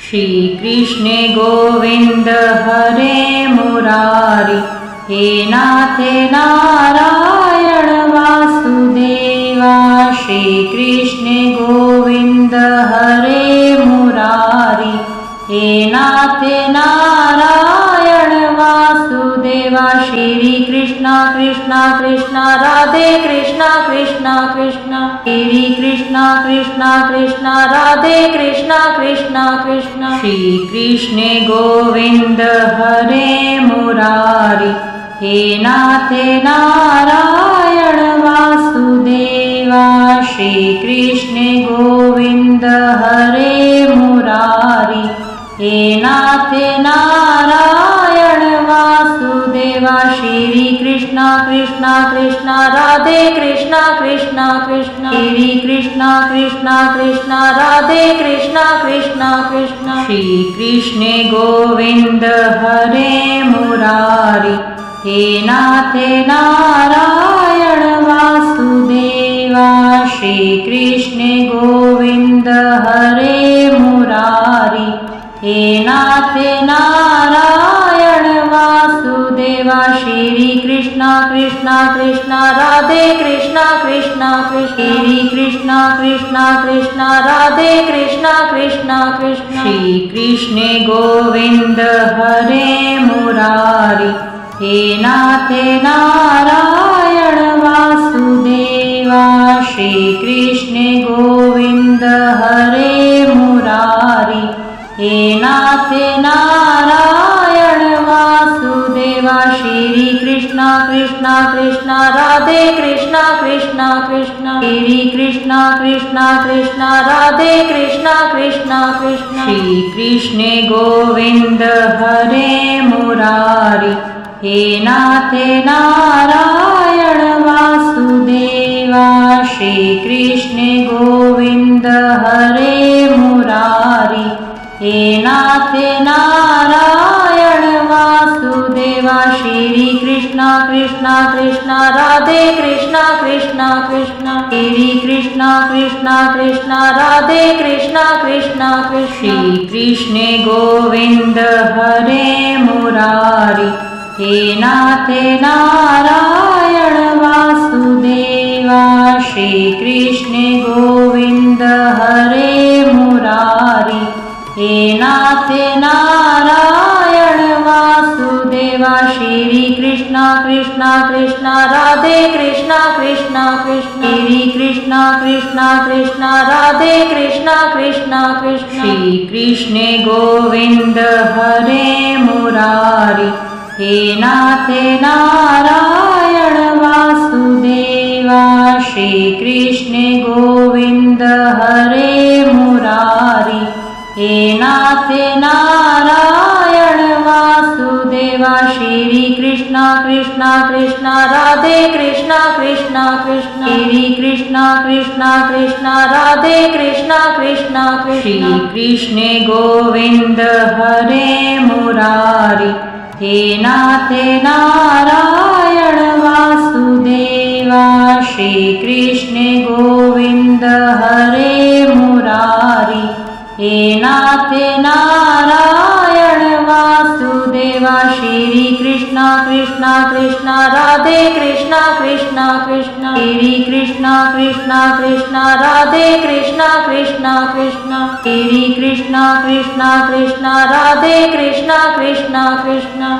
श्री कृष्णे गोविंद हरे मुरारी, हे नाथ नारायण वासुदेवा। श्री कृष्णे गोविंद हरे मुरारी, हे नाथ नारायण वासुदेवा। श्री कृष्णा कृष्णा कृष्णा राधे कृष्णा कृष्णा कृष्णा, श्री कृष्णा कृष्णा कृष्णा राधे कृष्णा कृष्णा कृष्णा। श्री कृष्णे गोविंद हरे मुरारी, हे नाथ नारायण वासुदेवा। श्री कृष्णे गोविंद हरे मुरारी, हे नाथ नारायण वासुदेवा। श्री कृष्णा कृष्णा कृष्णा राधे कृष्णा कृष्णा कृष्णा, श्री कृष्णा कृष्णा कृष्णा राधे कृष्णा कृष्णा कृष्णा। श्री कृष्णे गोविंद हरे मुरारी, हे नाथ नारायण वासुदेवा। श्री कृष्णे गोविंद हरे मुरारी, हे नाथ नारायण वासुदेवा। श्री कृष्णा कृष्णा कृष्णा राधे कृष्णा कृष्णा कृष्णा, श्री कृष्णा कृष्णा कृष्णा राधे कृष्णा कृष्णा कृष्णा। श्री कृष्णे गोविंद हरे मुरारी, हे नाथ नारायण वासुदेवा। श्री कृष्णे गोविंद हरे मुरारी, हे नाथ नारायण वासुदेवा। श्री कृष्णा कृष्णा कृष्णा राधे कृष्णा कृष्णा कृष्णा, श्री कृष्णा कृष्णा कृष्णा राधे कृष्णा कृष्णा कृष्णा। श्री कृष्णे गोविंद हरे मुरारी, हे नाथ नारायण वासुदेवा। श्री कृष्णे गोविंद हरे मुरारी, हे नाथ नारायण वासुदेवा। श्री कृष्णा कृष्णा कृष्णा राधे कृष्णा कृष्णा कृष्णा, श्री कृष्णा कृष्णा कृष्णा राधे कृष्णा कृष्णा कृष्णा। श्री कृष्णे गोविंद हरे मुरारी, हे नाथ नारायण वासुदेवा। श्री कृष्णे गोविंद हरे मुरारी, हे नाथ नारायण वासुदेवा। श्री कृष्णा कृष्णा कृष्णा राधे कृष्णा कृष्णा कृष्णा, श्री कृष्णा कृष्णा कृष्णा राधे कृष्णा कृष्णा कृष्णा। श्री कृष्णे गोविंद हरे मुरारी, हे नाथ नारायण वासुदेवा। श्री कृष्णे गोविंद हरे मुरारी, हे नाथ नारायण वासुदेवा। श्री कृष्णा कृष्णा कृष्णा राधे कृष्णा कृष्णा कृष्णा, श्री कृष्णा कृष्णा कृष्णा राधे कृष्णा कृष्णा कृष्णा। श्री कृष्णे गोविंद हरे मुरारी, हे नाथ नारायण वासुदेवा। श्री कृष्णे गोविंद हरे मुरारी, हे नाथ नारायण वासुदेवा। श्री कृष्णा कृष्णा कृष्णा राधे कृष्णा कृष्णा कृष्णा, श्री कृष्णा कृष्णा कृष्णा राधे कृष्णा कृष्णा कृष्णा। श्री कृष्णा कृष्णा कृष्णा राधे कृष्णा कृष्णा कृष्णा।